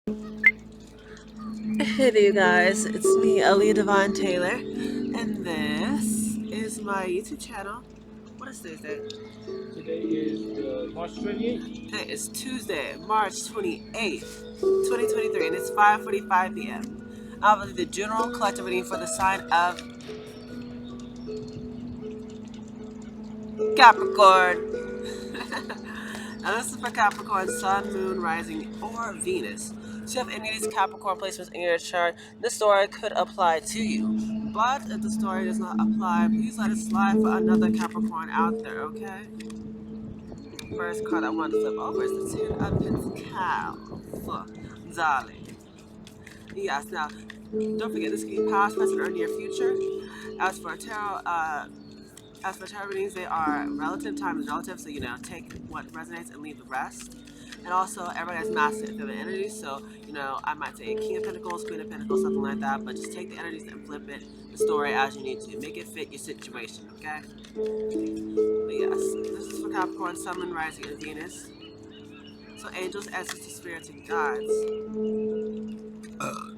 Hey there, you guys. It's me, Ellie Devon Taylor, and this is my YouTube channel. What is Tuesday? Today is March 28th. Today is Tuesday, March 28th, 2023, and it's 5:45 p.m. Obviously, the general collective reading for the sign of Capricorn. Now, this is for Capricorn, Sun, Moon, Rising, or Venus. So, if any of these Capricorn placements in your chart, this story could apply to you. But if the story does not apply, please let it slide for another Capricorn out there, okay? First card I want to flip over is the Ten of Pentacles. Darling. Yes, now, don't forget, this can be past, present, or near future. As for tarot, readings, they are relative. Time is relative, so take what resonates and leave the rest. And also, everybody has masculine and feminine energy, so I might say King of Pentacles, Queen of Pentacles, something like that. But just take the energies and flip it, the story as you need to. Make it fit your situation, okay? But yes, this is for Capricorn, Sun, Moon, Rising, and Venus. So angels, ancestors, spirits, and gods.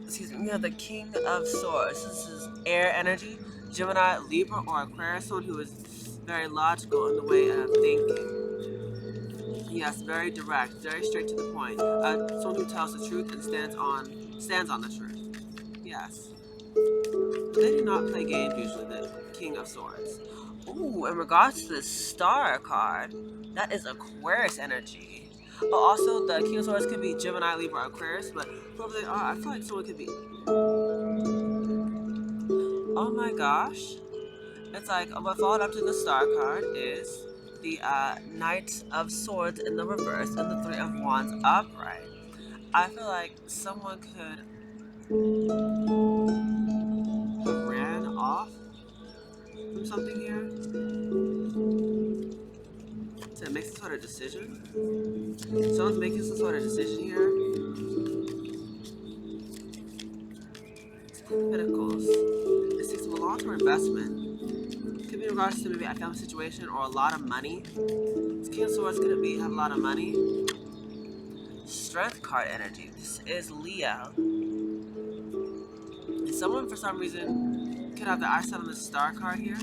Excuse me. We have the King of Swords. This is air energy, Gemini, Libra, or Aquarius, someone who is very logical in the way of thinking. Yes, very direct, very straight to the point. Someone who tells the truth and stands on the truth. Yes, but they do not play games usually. The King of Swords. Ooh, in regards to the Star card, that is Aquarius energy. But also, the King of Swords could be Gemini, Libra, Aquarius. But whoever they are, I feel like someone could be. Oh my gosh. It's like what followed up to the Star card is the Knight of Swords in the reverse and the Three of Wands upright. I feel like someone could have ran off from something here to make some sort of decision. Someone's making some sort of decision here. Pentacles. It seeks a long-term investment. Could be in regards to maybe a family situation or a lot of money. This King of Swords could have a lot of money. Strength card energy. This is Leo. And someone for some reason could have the eyesight on the Star card here.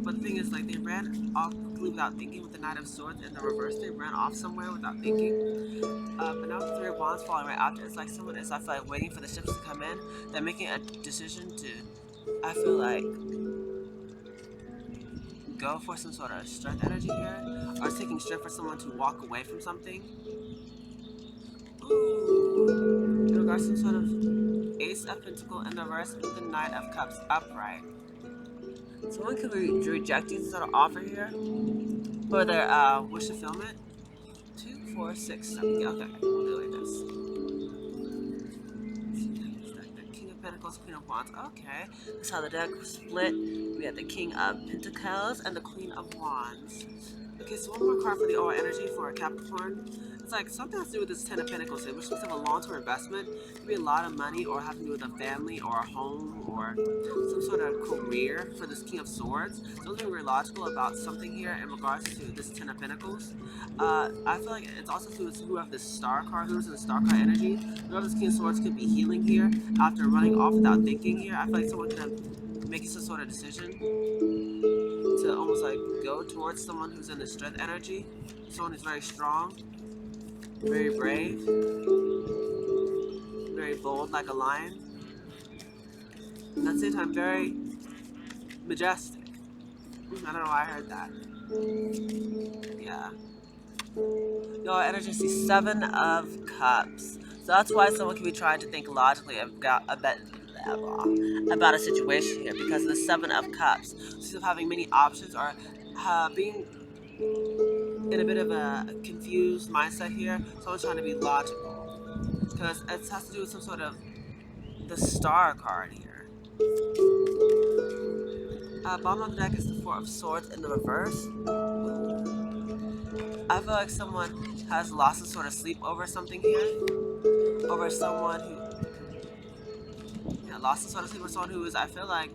But the thing is, like, they ran off quickly without thinking with the Knight of Swords in the reverse. They ran off somewhere without thinking. But now with the Three of Wands falling right after, it's like someone is, I feel like, waiting for the ships to come in. They're making a decision to, I feel like, go for some sort of strength energy here. Or taking strength for someone to walk away from something. Ooh. In regards to some sort of Ace of Pentacles in the reverse with the Knight of Cups upright. Someone could be rejecting some sort of offer here for their wish fulfillment. 2, 4, 6, 7. Yeah, okay, we'll do it like this. The King of Pentacles, Queen of Wands. Okay, that's how the deck was split. We have the King of Pentacles and the Queen of Wands. Okay, so one more card for the aura energy for Capricorn. It's like something has to do with this Ten of Pentacles here, which looks like a long-term investment. It could be a lot of money or have to do with a family or a home or some sort of career for this King of Swords. Something very logical about something here in regards to this Ten of Pentacles. I feel like it's also to do with who have this Star card, who's in the Star card energy. Whoever this King of Swords could be healing here after running off without thinking here. I feel like someone could have making some sort of decision to almost like go towards someone who's in the strength energy, someone who's very strong, very brave, very bold like a lion, and at the same time very majestic. I don't know why I heard that. Yeah. Your energy is 7 of Cups. So that's why someone can be trying to think logically about a situation here because of the 7 of Cups. So having many options or being in a bit of a confused mindset here. Someone's trying to be logical because it has to do with some sort of the Star card here. Bottom of the deck is the Four of Swords in the reverse. I feel like someone has lost some sort of sleep over something here. Over someone who lost some sort of sleep over someone who is, I feel like,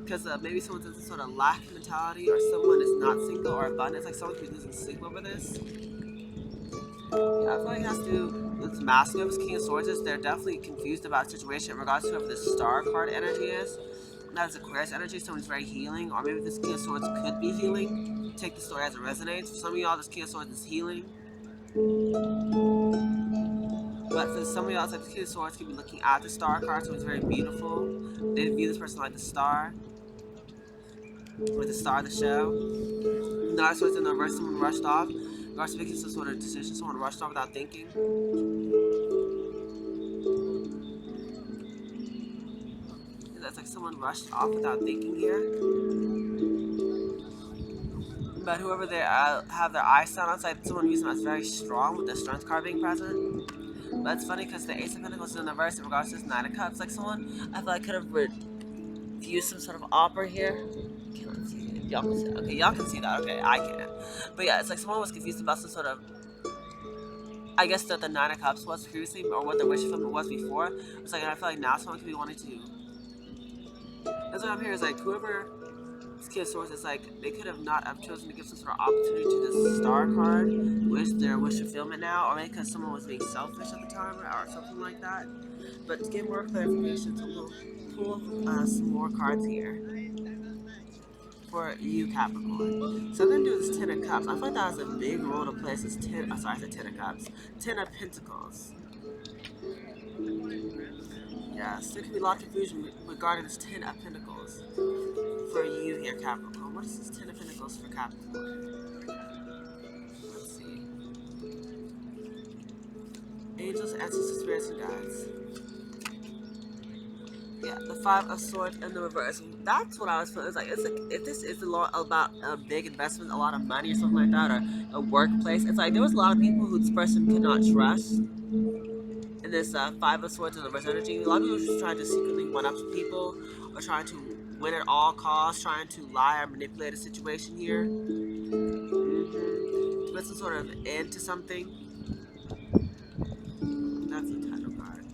because maybe someone's in some sort of lack mentality or someone is not single or abundant. It's like someone who's losing sleep over this. Yeah, I feel like it has to It's masculine. This King of Swords is they're definitely confused about the situation in regards to whoever the Star card energy is. That is Aquarius energy. Someone's very healing, or maybe this King of Swords could be healing. Take the story as it resonates. For some of y'all, this King of Swords is healing. But for some of y'all, it's like the King of Swords could be looking at the Star card, so it's very beautiful. They view this person like the star, or the star of the show. Nine of Swords in the reverse, someone rushed off. Regards to making some sort of decision, someone rushed off without thinking. That's like someone rushed off without thinking here. But whoever they have their eyes set on, it's like someone views them as very strong with the Strength card being present. But it's funny because the Ace of Pentacles is in the reverse in regards to this Nine of Cups. Like someone, I feel like could have used some sort of opera here. Cannot see it. Y'all can see it. Okay, y'all can see that. Okay, I can't. But yeah, it's like someone was confused about some sort of, I guess that the Nine of Cups was previously, or what the wish from it was before. It's like I feel like now someone could be wanting to. That's what I'm hearing is like whoever this King of Swords is like they could have not have chosen to give some sort of opportunity to this Star card, wish their wish fulfillment now, or maybe because someone was being selfish at the time or something like that. But to get more clarification, so we'll pull some more cards here for you, Capricorn. So I'm gonna do this Ten of Cups. I thought that was a big role to play. This Ten. Sorry, I said Ten of Cups. Ten of Pentacles. Yes, there could be a lot of confusion regarding this Ten of Pentacles for you here, Capricorn. What is this Ten of Pentacles for Capricorn? Let's see. Angels, ancestors, spirits, and guides. Yeah, the Five of Swords in the reverse. That's what I was feeling. It's like if this is a lot about a big investment, a lot of money or something like that, or a workplace. It's like there was a lot of people who this person could not trust. In this Five of Swords in the reverse energy, a lot of people are just trying to secretly one up people, or trying to win at all costs, trying to lie or manipulate a situation here. To put some sort of end to something. That's a title card.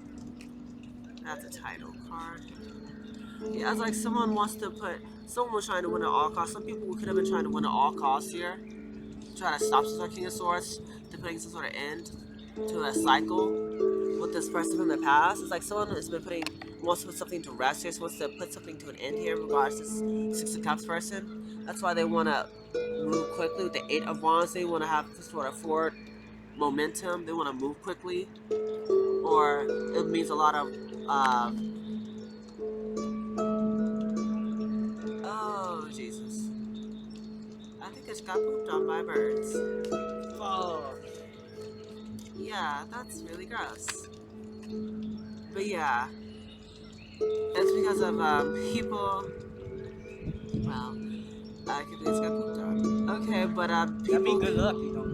That's a title card. Yeah, it's like someone wants to put. Someone was trying to win at all costs. Some people could have been trying to win at all costs here. Trying to stop some sort of King of Swords, to putting some sort of end to a cycle with this person from the past. It's like someone has been wants to put something to rest here, so wants to put something to an end here in regards to this Six of Cups person. That's why they want to move quickly with the Eight of Wands. They want to have sort of forward momentum. They want to move quickly, or it means a lot of. Oh Jesus! I think I just got pooped on by birds. Oh. Yeah, that's really gross. But yeah, it's because of people. Well, I could just got pooped on. Okay, but That people. means good luck, you know.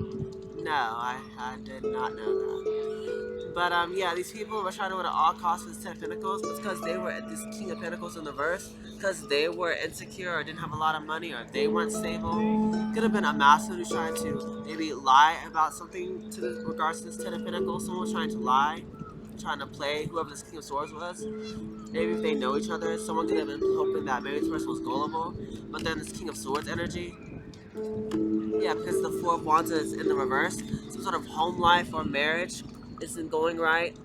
No, I did not know that. But yeah, these people were trying to win at all costs with this Ten of Pentacles. It's because they were at this King of Pentacles in the verse. Because they were insecure or didn't have a lot of money or they weren't stable. Could have been a master who's trying to maybe lie about something to the regards to this Ten of Pentacles. Someone was trying to lie, trying to play whoever this King of Swords was. Maybe if they know each other, someone could have been hoping that maybe this person was gullible. But then this King of Swords energy. Yeah, because the Four of Wands is in the reverse. Some sort of home life or marriage isn't going right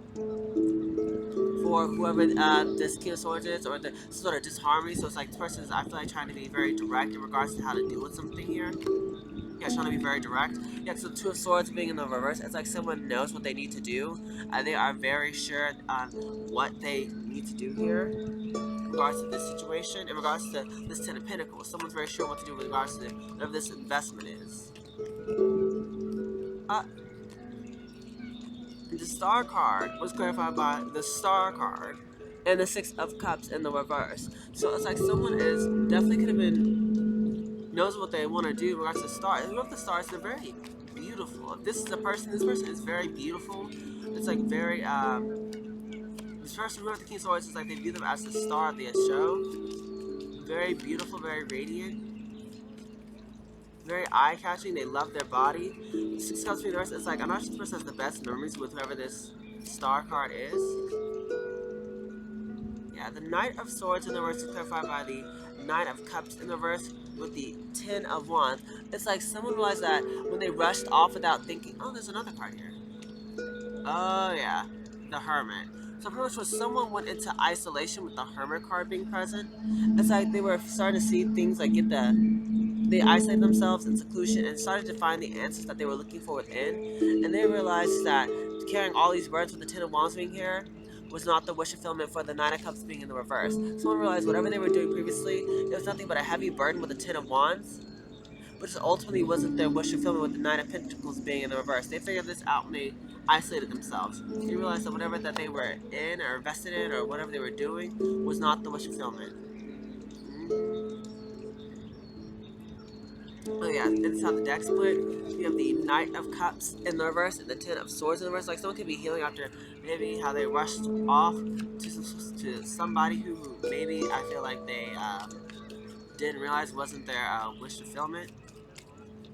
for whoever this King of Swords is, or the sort of disharmony. So it's like this person is, I feel like, trying to be very direct in regards to how to deal with something here. Yeah, trying to be very direct. Yeah, so Two of Swords being in the reverse, it's like someone knows what they need to do. They are very sure on what they need to do here in regards to this situation. In regards to this Ten of Pentacles, someone's very sure what to do with regards to whatever this investment is. The Star card was clarified by the Star card and the Six of Cups in the reverse. So it's like someone is definitely could have been knows what they want to do in regards to the Star. And with the stars, they're very beautiful. If this is a person, this person is very beautiful. It's like very this person who has the King of Swords is like they view them as the star of the show. Very beautiful, very radiant. Very eye-catching. They love their body. Six Cups being the rest. It's like I'm not sure this person has the best memories with whoever this Star card is. Yeah, the Knight of Swords in the reverse is clarified by the Nine of Cups in the reverse with the Ten of Wands. It's like someone realized that when they rushed off without thinking. Oh, there's another card here. Oh yeah, the Hermit. So pretty much when someone went into isolation with the Hermit card being present, it's like they were starting to see things like they isolated themselves in seclusion and started to find the answers that they were looking for within. And they realized that carrying all these burdens with the Ten of Wands being here was not the wish fulfillment for the Nine of Cups being in the reverse. Someone realized whatever they were doing previously, it was nothing but a heavy burden with the Ten of Wands, but just ultimately wasn't their wish fulfillment with the Nine of Pentacles being in the reverse. They figured this out when they isolated themselves. They realized that whatever that they were in or invested in or whatever they were doing was not the wish fulfillment. Oh yeah, it's how the deck split. You have the Knight of Cups in the reverse and the Ten of Swords in the reverse. Like someone could be healing after maybe how they rushed off to somebody who maybe I feel like they didn't realize wasn't their wish fulfillment.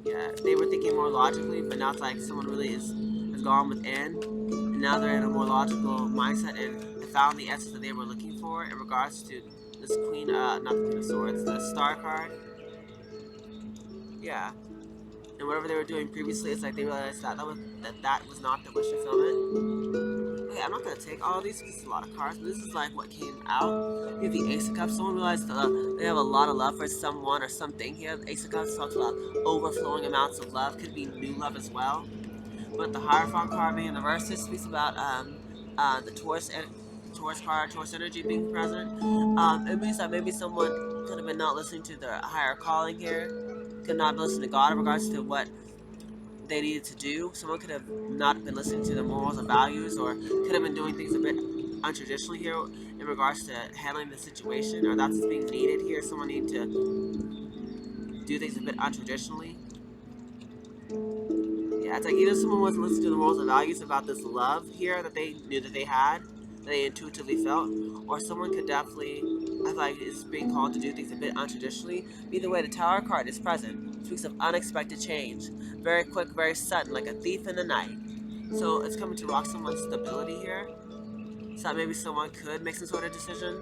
Yeah, they were thinking more logically, but now it's like someone really has gone within, and now they're in a more logical mindset and they found the answers that they were looking for in regards to this Queen, not the Queen of Swords, the Star card. Yeah, and whatever they were doing previously, it's like they realized that was not the wish fulfillment. Okay, I'm not gonna take all of these because it's a lot of cards, but this is like what came out. You have the Ace of Cups. Someone realized they have a lot of love for someone or something here. The Ace of Cups talks about overflowing amounts of love. Could be new love as well. But the Hierophant card being in the reverse, this speaks about the Taurus card, Taurus energy being present. It means that maybe someone could have been not listening to their higher calling here, could not listen to God in regards to what they needed to do. Someone could have not been listening to their morals and values, or could have been doing things a bit untraditionally here in regards to handling the situation, or that's what's being needed here. Someone needed to do things a bit untraditionally. Yeah, it's like either someone wasn't listening to the morals and values about this love here that they knew that they had, that they intuitively felt, or someone could definitely, I feel like, is being called to do things a bit untraditionally. Either way, the Tower card is present. It speaks of unexpected change, very quick, very sudden, like a thief in the night. So it's coming to rock someone's stability here. So that maybe someone could make some sort of decision.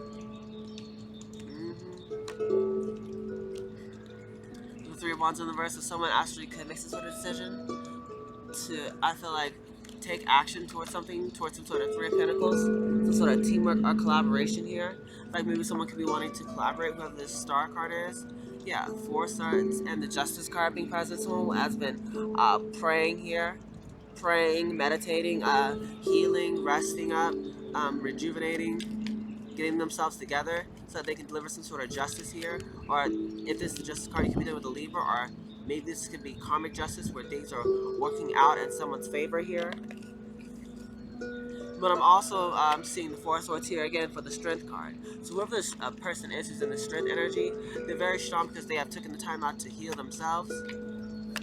The Three of Wands in the verse, so someone actually could make some sort of decision to, I feel like, take action towards something, towards some sort of Three of Pentacles, some sort of teamwork or collaboration here. Like maybe someone could be wanting to collaborate, whoever this Star card is. Yeah, Four Stars and the Justice card being present. Someone has been praying here, praying, meditating, healing, resting up, rejuvenating, getting themselves together so that they can deliver some sort of justice here. Or if this is the justice card, you could be there with a Libra, or maybe this could be karmic justice where things are working out in someone's favor here. But I'm also seeing the Four Swords here again for the Strength card. So whoever this person is who's in the Strength energy, they're very strong because they have taken the time out to heal themselves.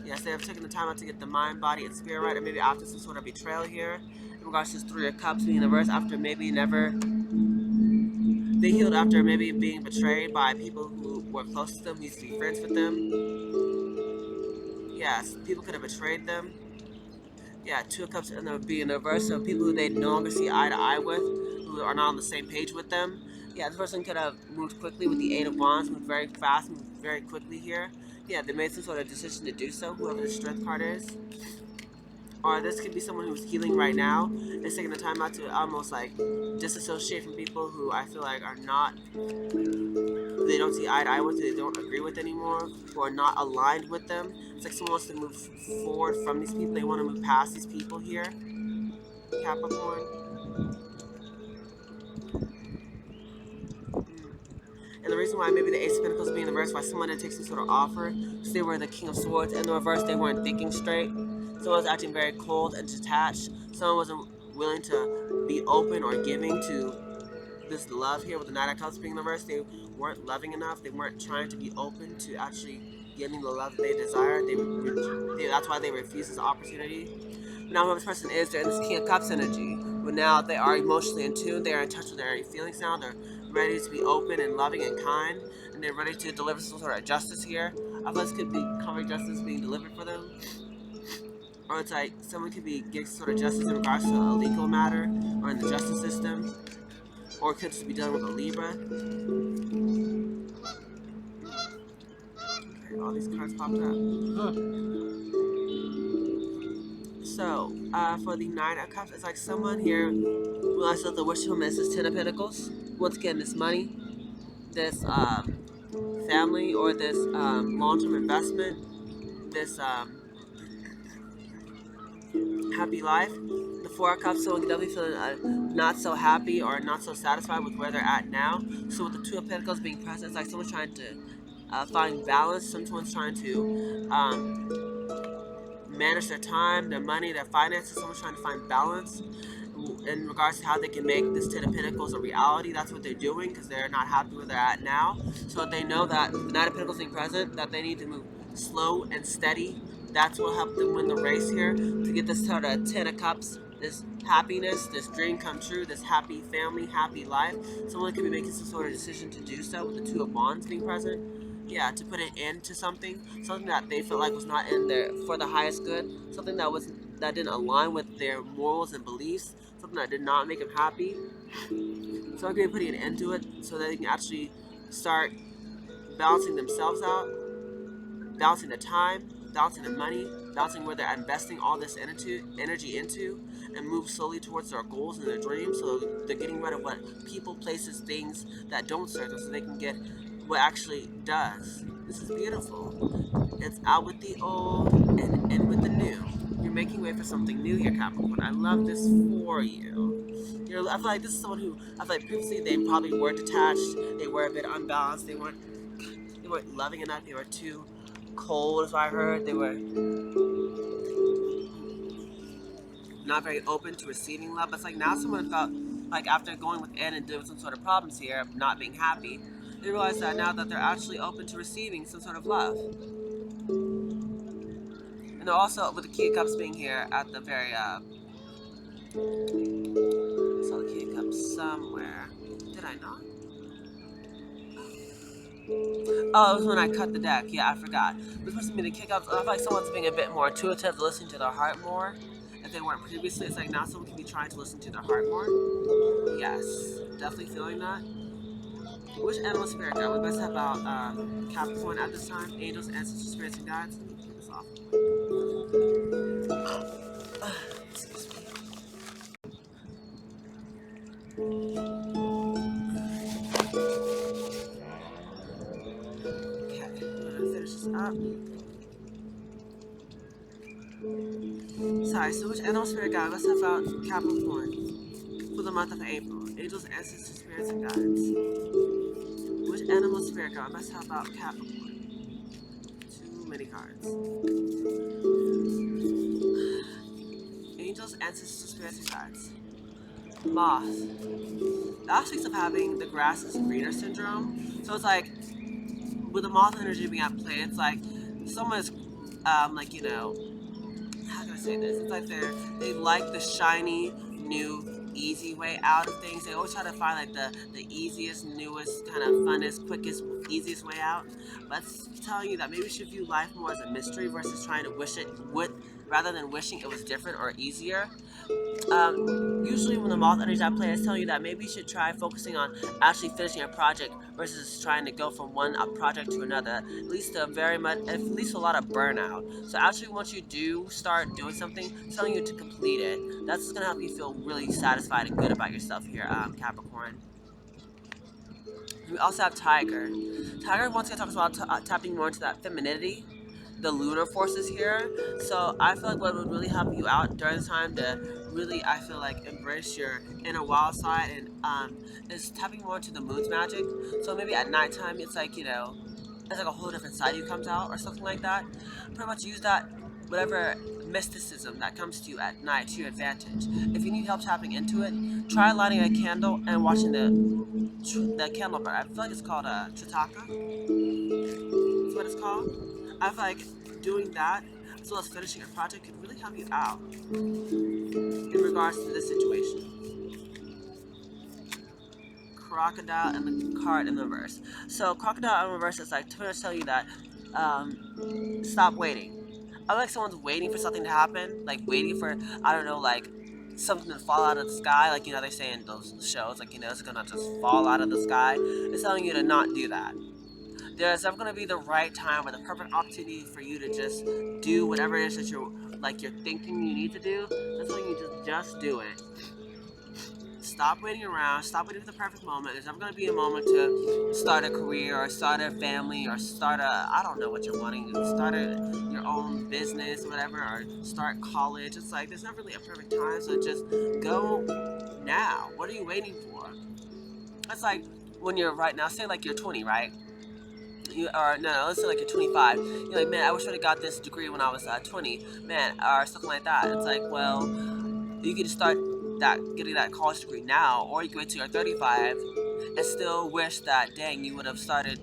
Yes, they have taken the time out to get the mind, body, and spirit right, or maybe after some sort of betrayal here. In regards to this Three of Cups being in the verse, after maybe never they healed after maybe being betrayed by people who were close to them, who used to be friends with them. Yes, people could have betrayed them. Yeah, Two of Cups and there would be in the reverse, so people who they no longer see eye to eye with, who are not on the same page with them. Yeah, this person could have moved quickly with the Eight of Wands, moved very fast, moved very quickly here. Yeah, they made some sort of decision to do so, whoever the Strength card is. Or this could be someone who's healing right now and taking the time out to almost like disassociate from people who I feel like are not, they don't see eye to eye with, they don't agree with anymore, who are not aligned with them. It's like someone wants to move forward from these people. They want to move past these people here, Capricorn. And the reason why maybe the Ace of Pentacles being in the reverse, why someone didn't take some sort of offer, because they were the King of Swords. In the reverse, they weren't thinking straight. Someone was acting very cold and detached. Someone wasn't willing to be open or giving to this love here with the Knight of Cups being in the reverse. They weren't loving enough. They weren't trying to be open to actually getting the love that they desired. That's why they refused this opportunity. But now whoever this person is, they're in this King of Cups energy. But now they are emotionally in tune. They are in touch with their feelings now. They're ready to be open and loving and kind. And they're ready to deliver some sort of justice here. I thought this could be karmic justice being delivered for them. Or it's like someone could be getting sort of justice in regards to a legal matter or in the justice system. Or it could just be done with a Libra. Okay, all these cards popped up. So So, for the Nine of Cups, it's like someone here realizes that the wish from is this Ten of Pentacles. Once again, this money, this family, or this long-term investment, this happy life. The Four of Cups, someone definitely feeling not so happy or not so satisfied with where they're at now. So with the Two of Pentacles being present, it's like someone's trying to find balance. Someone's trying to manage their time, their money, their finances. Someone's trying to find balance in regards to how they can make this Ten of Pentacles a reality. That's what they're doing because they're not happy where they're at now. So they know that the Nine of Pentacles being present, that they need to move slow and steady. That's what helped them win the race here to get this sort of Ten of Cups, this happiness, this dream come true, this happy family, happy life. Someone could be making some sort of decision to do so with the Two of Wands being present. Yeah, to put an end to something that they felt like was not in there for the highest good, something that didn't align with their morals and beliefs, something that did not make them happy. So I'm going to be putting an end to it so that they can actually start balancing themselves out, balancing the time, balancing the money, balancing where they're investing all this energy into, and move slowly towards their goals and their dreams. So they're getting rid of what people, places, things that don't serve them, so they can get what actually does. This is beautiful. It's out with the old and in with the new. You're making way for something new here, Capricorn. I love this for you. I feel like this is someone who I feel like previously they probably were detached. They were a bit unbalanced. They weren't loving enough. They were too cold, as I heard. They were not very open to receiving love. But it's like now someone felt like after going within and dealing with some sort of problems here, not being happy, they realize that now that they're actually open to receiving some sort of love. And they're also with the Key of Cups being here at the very I saw the Key of Cups somewhere. Did I not? Oh, it was when I cut the deck. Yeah, I forgot. This person being the Key of Cups. I feel like someone's being a bit more intuitive, listening to their heart more. If they weren't previously, it's like now someone can be trying to listen to their heart more. Yes, definitely feeling that. Which animal spirit guide we best have about Capricorn at this time? Angels, ancestors, spirits, and guides. Let me take this off. Excuse me. Okay, I'm gonna finish this up. Sorry, so which animal spirit guide must have out Capricorn for the month of April? Angels, ancestors, spirits, and guides. Which animal spirit guide must have out Capricorn? Too many cards. Angels, ancestors, spirits, and guides. Moth. That speaks of having the grass is greener syndrome. So it's like with the moth energy being at play, it's like someone's like how can I say this? It's like they like the shiny, new, easy way out of things. They always try to find like the easiest, newest, kind of funnest, quickest, easiest way out. But it's telling you that maybe you should view life more as a mystery versus trying to wish it would, rather than wishing it was different or easier. Usually when the moth energy at play is telling you that maybe you should try focusing on actually finishing a project versus trying to go from one project to another. At least a lot of burnout. So actually once you do start doing something, it's telling you to complete it. That's just gonna help you feel really satisfied and good about yourself here, Capricorn. We also have Tiger. Tiger once again talks about tapping more into that femininity, the lunar forces here. So I feel like what would really help you out during this time to really, I feel like, embrace your inner wild side and is tapping more into the moon's magic. So maybe at nighttime, it's like it's like a whole different side of you comes out or something like that. Pretty much use that whatever mysticism that comes to you at night to your advantage. If you need help tapping into it, try lighting a candle and watching the candle burn. I feel like it's called a Tritaka. That's what it's called. I feel like doing that as well as finishing a project could really help you out in regards to this situation. Crocodile and the card in reverse. So crocodile in reverse is like to tell you that stop waiting. I like someone's waiting for something to happen, like waiting for I don't know, like something to fall out of the sky, like they say in those shows, like it's gonna just fall out of the sky. It's telling you to not do that. There's never going to be the right time or the perfect opportunity for you to just do whatever it is that you're like you're thinking you need to do, that's when you just do it. Stop waiting around. Stop waiting for the perfect moment. There's never going to be a moment to start a career or start a family or start a, I don't know what you're wanting. Start your own business or whatever, or start college. It's like there's not really a perfect time. So just go now. What are you waiting for? It's like when you're right now, say like you're 20, right? You or no, let's say like you're 25. You're like, man, I wish I would have got this degree when I was 20, man, or something like that. It's like, well, you can start getting that college degree now, or you can wait till you're 35 and still wish that, dang, you would have started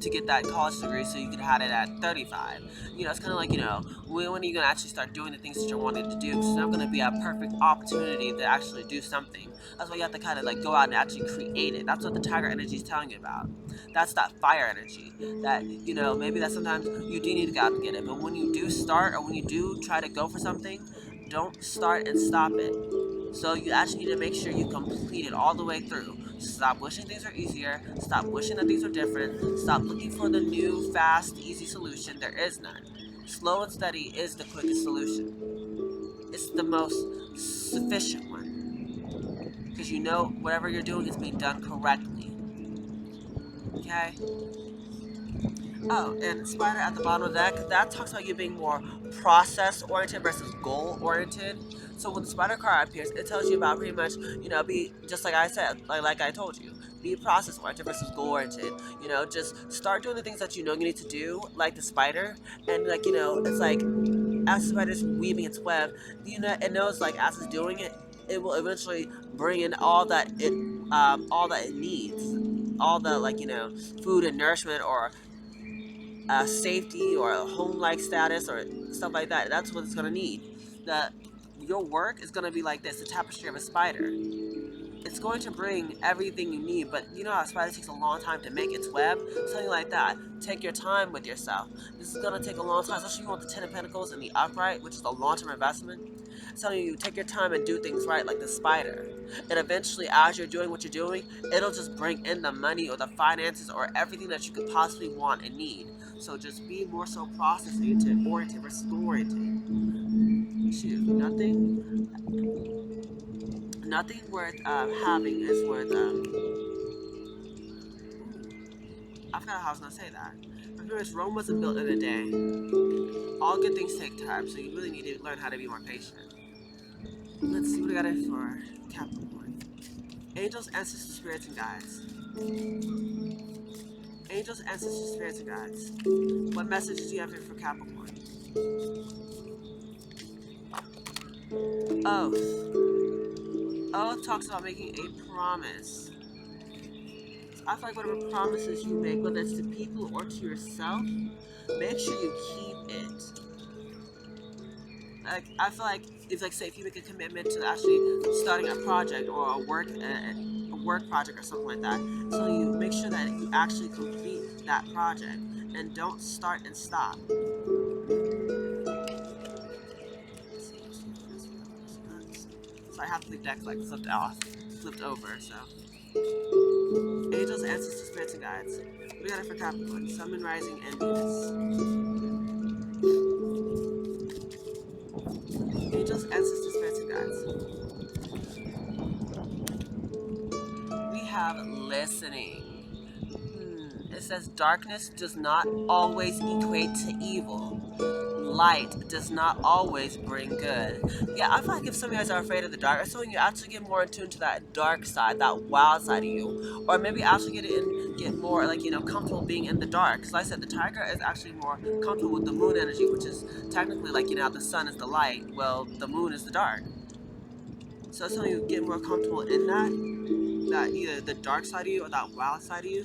to get that college degree so you could have had it at 35. It's kind of like, when are you going to actually start doing the things that you're wanting to do? Because it's not going to be a perfect opportunity to actually do something. That's why you have to kind of like go out and actually create it. That's what the tiger energy is telling you about. That's that fire energy. That, maybe that sometimes you do need to go out and get it. But when you do start, or when you do try to go for something, don't start and stop it. So you actually need to make sure you complete it all the way through. Stop wishing things are easier. Stop wishing that things are different. Stop looking for the new, fast, easy solution. There is none. Slow and steady is the quickest solution. It's the most sufficient one. Because whatever you're doing is being done correctly. Okay? Oh, and spider at the bottom of that talks about you being more process oriented versus goal oriented. So when the spider card appears, it tells you about pretty much, be just like I said, like I told you, be process oriented versus goal oriented. Just start doing the things that you need to do, like the spider, and like it's like as the spider's weaving its web, it knows like as it's doing it, it will eventually bring in all that it needs, all the like food and nourishment or safety or a home-like status or stuff like that. That's what it's gonna need. That your work is gonna be like this: the tapestry of a spider. It's going to bring everything you need, but you know how a spider takes a long time to make its web? Something like that. Take your time with yourself. This is gonna take a long time, especially if you want the Ten of Pentacles and the upright, which is a long-term investment. It's telling you take your time and do things right, like the spider. And eventually, as you're doing what you're doing, it'll just bring in the money or the finances or everything that you could possibly want and need. So just be more so process oriented versus goal oriented. Shoot, nothing worth having is worth. I forgot how I was gonna say that. Remember, Rome wasn't built in a day. All good things take time, so you really need to learn how to be more patient. Let's see what I got it for Capricorn. Angels, ancestors, spirits, and guides. Angels, ancestors, spirits, and guides. What messages do you have here for Capricorn? Oath. Oath talks about making a promise. I feel like whatever promises you make, whether it's to people or to yourself, make sure you keep it. Like I feel like it's like say if you make a commitment to actually starting a project or a work project or something like that, so you make sure that you actually complete that project and don't start and stop. So I have the deck like flipped over. So angels, ancestors, spirits, and guides. We got it for Capricorn, Sun, Moon, Rising, and Venus. Angels, ancestors, spirits, and guides. We have listening. It says darkness does not always equate to evil. Light does not always bring good. Yeah, I feel like if some of you guys are afraid of the dark, it's when you actually get more in tune to that dark side, that wild side of you, or maybe actually get more like comfortable being in the dark. Because like I said, the tiger is actually more comfortable with the moon energy, which is technically like the sun is the light, well the moon is the dark. So it's telling you get more comfortable in that either the dark side of you or that wild side of you,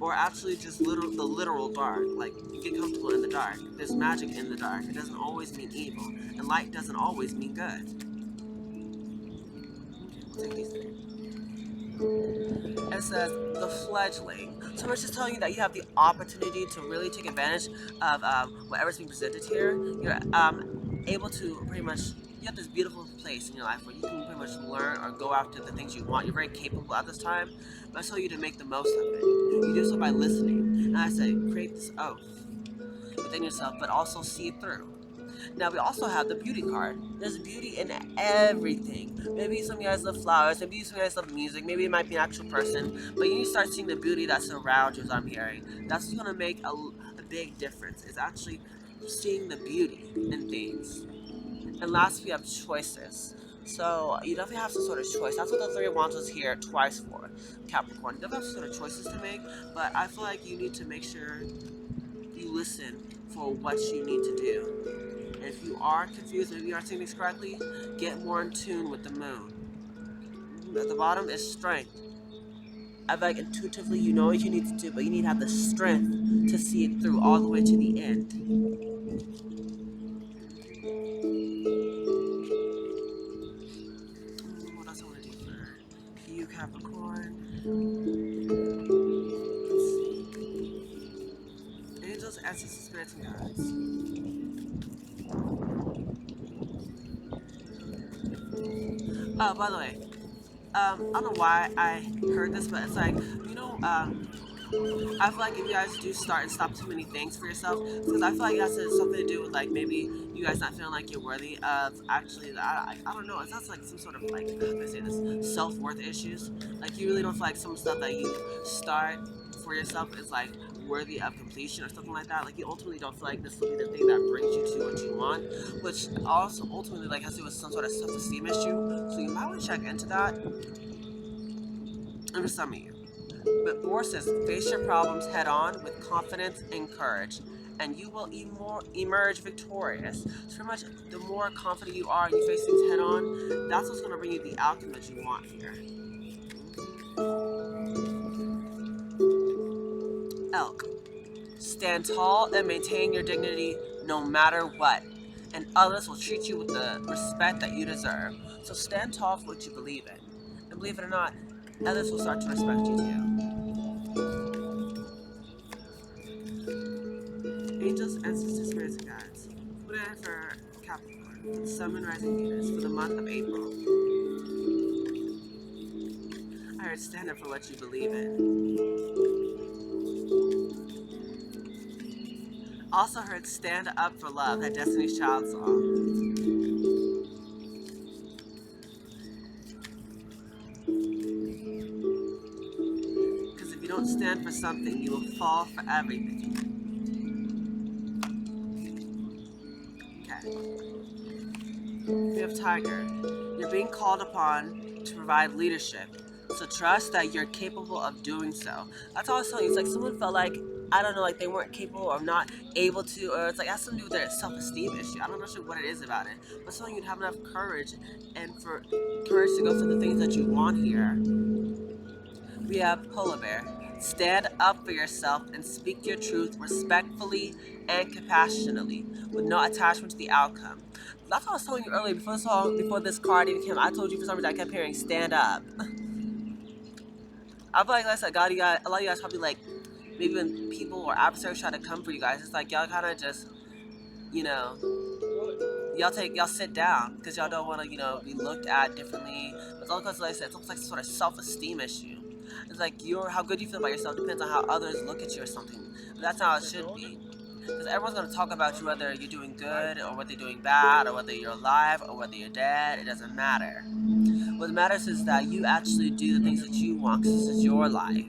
or actually just the literal dark. Like you get comfortable in the dark. There's magic in the dark. It doesn't always mean evil, and light doesn't always mean good. We'll take these three. It says the fledgling. So it's just telling you that you have the opportunity to really take advantage of whatever's being presented here. You're able to pretty much. You have this beautiful place in your life where you can pretty much learn or go after the things you want. You're very capable at this time, but I tell you to make the most of it. You do so by listening. And I say, create this oath within yourself, but also see it through. Now we also have the beauty card. There's beauty in everything. Maybe some of you guys love flowers, maybe some of you guys love music, maybe it might be an actual person, but you need to start seeing the beauty that surrounds you, as I'm hearing. That's what's gonna make a big difference, is actually seeing the beauty in things. And last, we have choices. So you definitely have some sort of choice. That's what the Three of Wands was here twice for, Capricorn. You definitely have some sort of choices to make, but I feel like you need to make sure you listen for what you need to do. And if you are confused, maybe you aren't saying this correctly, get more in tune with the moon. At the bottom is strength. I feel like intuitively you know what you need to do, but you need to have the strength to see it through all the way to the end. What else I want to do for you, Capricorn? Angels, ancestors, spirits, and gods. Oh, by the way, I don't know why I heard this, but it's like, I feel like if you guys do start and stop too many things for yourself, because I feel like that's something to do with like maybe you guys not feeling like you're worthy of actually. I don't know. It's not like some sort of like, how can I say this, self worth issues. Like you really don't feel like some stuff that you start for yourself is like worthy of completion or something like that. Like you ultimately don't feel like this will be the thing that brings you to what you want, which also ultimately like has to do with some sort of self esteem issue. So you might want to check into that. And for some of you. But Bohr says, face your problems head on with confidence and courage, and you will emerge victorious. So pretty much, the more confident you are and you face things head on, that's what's going to bring you the outcome that you want here. Elk. Stand tall and maintain your dignity no matter what, and others will treat you with the respect that you deserve. So stand tall for what you believe in. And believe it or not, others will start to respect you too. Angels, ancestors, spirits, and guides. What I have for Capricorn, for the Sun, Moon, Rising, Venus, for the month of April. I heard stand up for what you believe in. Also heard stand up for love, that Destiny's Child song. Because if you don't stand for something, you will fall for everything. Okay. We have Tiger. You're being called upon to provide leadership. So trust that you're capable of doing so. That's all I was telling you. It's like someone felt like, I don't know, like they weren't capable or not able to, or it's like it has something to do with their self-esteem issue. I don't know sure what it is about it. But telling you to have enough courage and for courage to go for the things that you want here. We have Polar Bear. Stand up for yourself and speak your truth respectfully and compassionately, with no attachment to the outcome. That's what I was telling you earlier before this card even came. I told you for some reason I kept hearing stand up. I feel like I said, God, a lot of you guys probably like maybe when people or adversaries try to come for you guys, it's like y'all kind of just, you know, y'all sit down because y'all don't want to, be looked at differently. But it's all because, like I said, it's almost like some sort of self-esteem issue. It's like how good you feel about yourself depends on how others look at you or something. But that's how it should be. Because everyone's going to talk about you whether you're doing good or whether you're doing bad or whether you're alive or whether you're dead. It doesn't matter. What matters is that you actually do the things that you want because this is your life.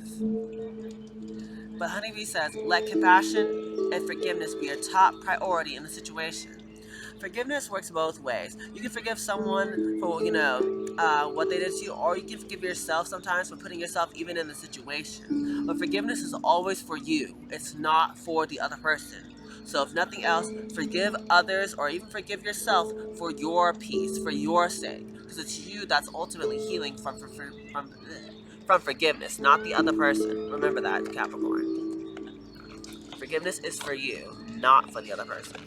But Honeybee says, let compassion and forgiveness be your top priority in the situation. Forgiveness works both ways. You can forgive someone for, what they did to you, or you can forgive yourself sometimes for putting yourself even in the situation. But forgiveness is always for you. It's not for the other person. So if nothing else, forgive others or even forgive yourself for your peace, for your sake. Because it's you that's ultimately healing from forgiveness, not the other person. Remember that, Capricorn. Forgiveness is for you, not for the other person.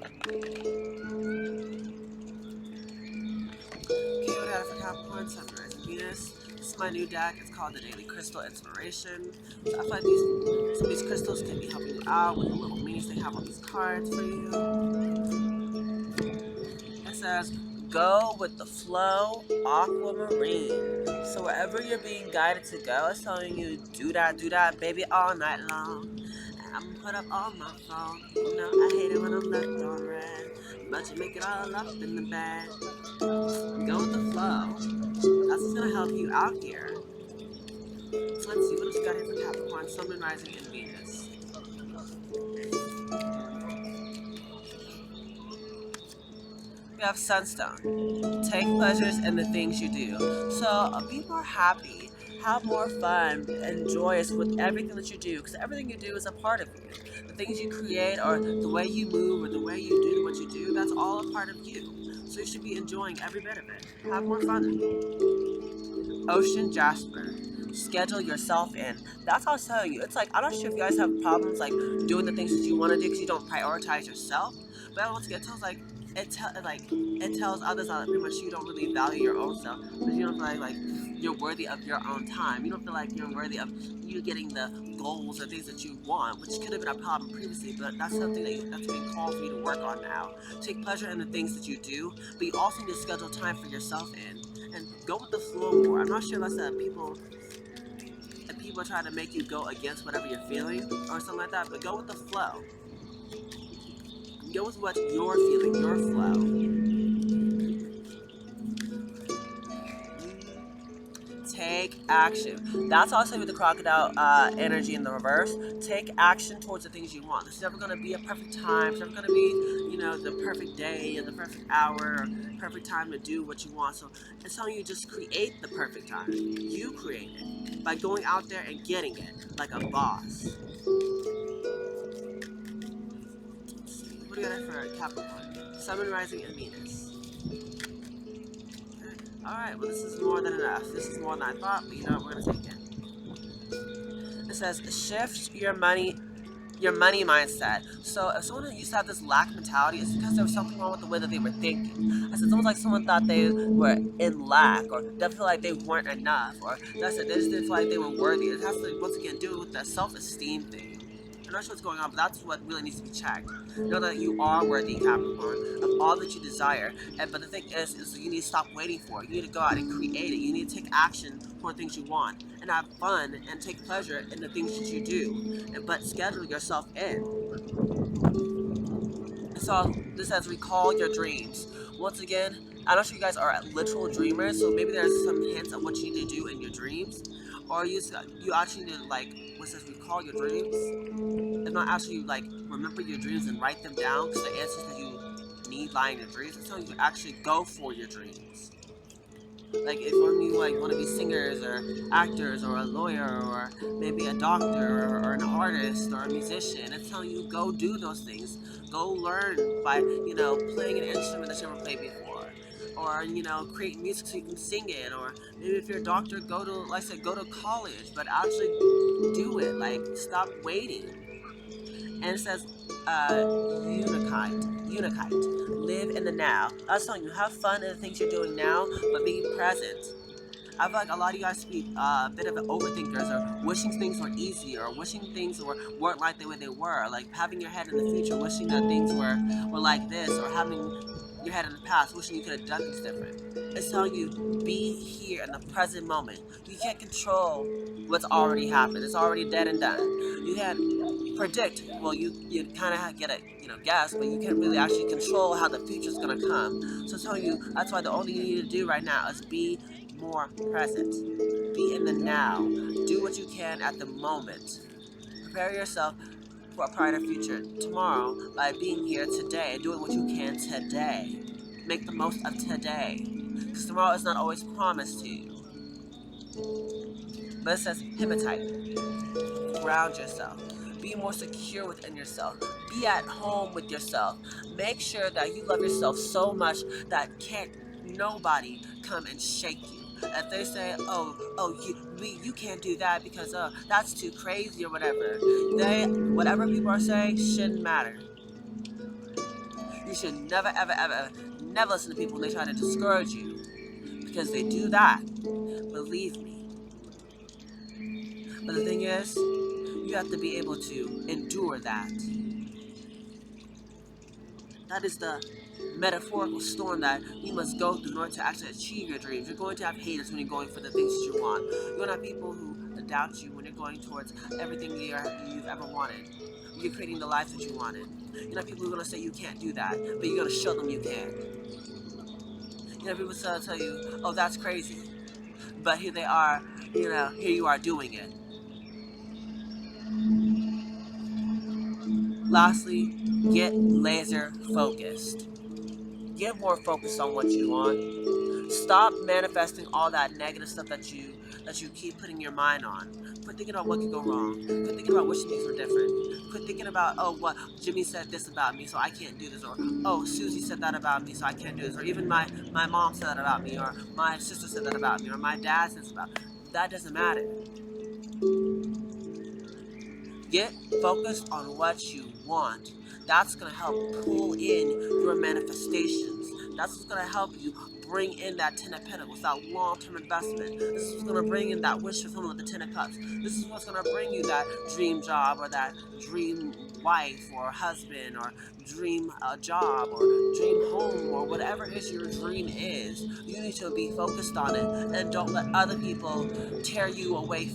Okay, what I got for Capricorn, Sun, Rising, Venus. This is my new deck. It's called the Daily Crystal Inspiration. So I feel like some of these crystals can be helping you out with the little meanings they have on these cards for you. It says, go with the flow, aquamarine. So wherever you're being guided to go, it's telling you, do that, baby, all night long. I'm put up on my phone. You know, I hate it when I'm left on red. But you make it all up in the bed. Go with the flow. That's what's gonna help you out here. So let's see, what else you got here for Capricorn, Sun, Moon, Rising, and Venus? We have Sunstone. Take pleasures in the things you do. So be more happy, have more fun, and joyous with everything that you do, because everything you do is a part of you. The things you create, or the way you move, or the way you do what you do, that's all a part of you. So you should be enjoying every bit of it. Have more fun. Ocean Jasper. Schedule yourself in. That's what I was telling you. It's like, I'm not sure if you guys have problems like doing the things that you want to do because you don't prioritize yourself. But once again, it tells it tells others that pretty much you don't really value your own self because you don't feel like you're worthy of your own time. You don't feel like you're worthy of you getting the goals or things that you want, which could have been a problem previously, but that's something that's being called for you to work on now. Take pleasure in the things that you do, but you also need to schedule time for yourself in and go with the flow more. I'm not sure unless people try to make you go against whatever you're feeling or something like that, but go with the flow. Go with what you're feeling, your flow. Take action. That's also with the crocodile energy in the reverse. Take action towards the things you want. There's never going to be a perfect time. It's never going to be, the perfect day and the perfect hour or perfect time to do what you want. So it's telling you just create the perfect time. You create it by going out there and getting it like a boss. What do you got for Capricorn? Sun, Moon, Rising, and Venus. Okay. All right. Well, this is more than enough. This is more than I thought, but you know what? We're gonna take it. It says shift your money mindset. So if someone used to have this lack mentality, it's because there was something wrong with the way that they were thinking. I said it's almost like someone thought they were in lack, or didn't feel like they weren't enough, or I said they just didn't feel like they were worthy. It has to once again do with that self-esteem thing. I'm not sure what's going on, but that's what really needs to be checked. Know that you are worthy, Capricorn, of all that you desire. But the thing is you need to stop waiting for it. You need to go out and create it. You need to take action for things you want and have fun and take pleasure in the things that you do. But schedule yourself in. So this says recall your dreams. Once again, I'm not sure you guys are literal dreamers, so maybe there's some hints of what you need to do in your dreams, or you actually need to what says recall your dreams. It's not actually remember your dreams and write them down because the answers that you need lie in your dreams. It's telling you to actually go for your dreams. Like if when you want to be singers or actors or a lawyer or maybe a doctor or an artist or a musician, it's telling you go do those things. Go learn by playing an instrument that you never played before, or create music so you can sing it, or maybe if you're a doctor, go to like I said, go to college, but actually do it. Like stop waiting. And it says unikite, live in the now. I was telling you, have fun in the things you're doing now, but be present. I feel like a lot of you guys be a bit of overthinkers, or wishing things were easier, or wishing things weren't like the way they were, like having your head in the future, wishing that things were like this, or having your head in the past, wishing you could have done things different. It's telling you be here in the present moment. You can't control what's already happened. It's already dead and done. You can't predict. Well, you kind of get a guess, but you can't really actually control how the future's gonna come. So it's telling you that's why the only thing you need to do right now is be more present. Be in the now. Do what you can at the moment. Prepare yourself for a brighter future tomorrow by being here today, doing what you can today. Make the most of today. Because tomorrow is not always promised to you. But it says hematite. Ground yourself. Be more secure within yourself. Be at home with yourself. Make sure that you love yourself so much that can't nobody come and shake you. If they say, you can't do that because that's too crazy or whatever, whatever people are saying shouldn't matter. You should never, ever, ever, ever, never listen to people when they try to discourage you, because they do that. Believe me. But the thing is, you have to be able to endure that. That is the metaphorical storm that you must go through in order to actually achieve your dreams. You're going to have haters when you're going for the things that you want. You're going to have people who to doubt you when you're going towards everything you've ever wanted. You're creating the life that you wanted. You know, people are gonna say you can't do that, but you're gonna show them you can. You know, people tell you, oh, that's crazy. But here they are, you know, here you are doing it. Lastly, get laser focused. Get more focused on what you want. Stop manifesting all that negative stuff that you keep putting your mind on. Quit thinking about what could go wrong. Quit thinking about wishing things were different. Quit thinking about, oh, what Jimmy said this about me, so I can't do this, or oh, Susie said that about me, so I can't do this, or even my mom said that about me, or my sister said that about me, or my dad said this about me. That doesn't matter. Get focused on what you want. That's going to help pull in your manifestations. That's what's going to help you bring in that Ten of Pentacles, that long-term investment. This is what's going to bring in that wish fulfillment with the Ten of Cups. This is what's going to bring you that dream job, or that dream wife or husband, or dream job, or dream home, or whatever it is your dream is. You need to be focused on it, and don't let other people tear you away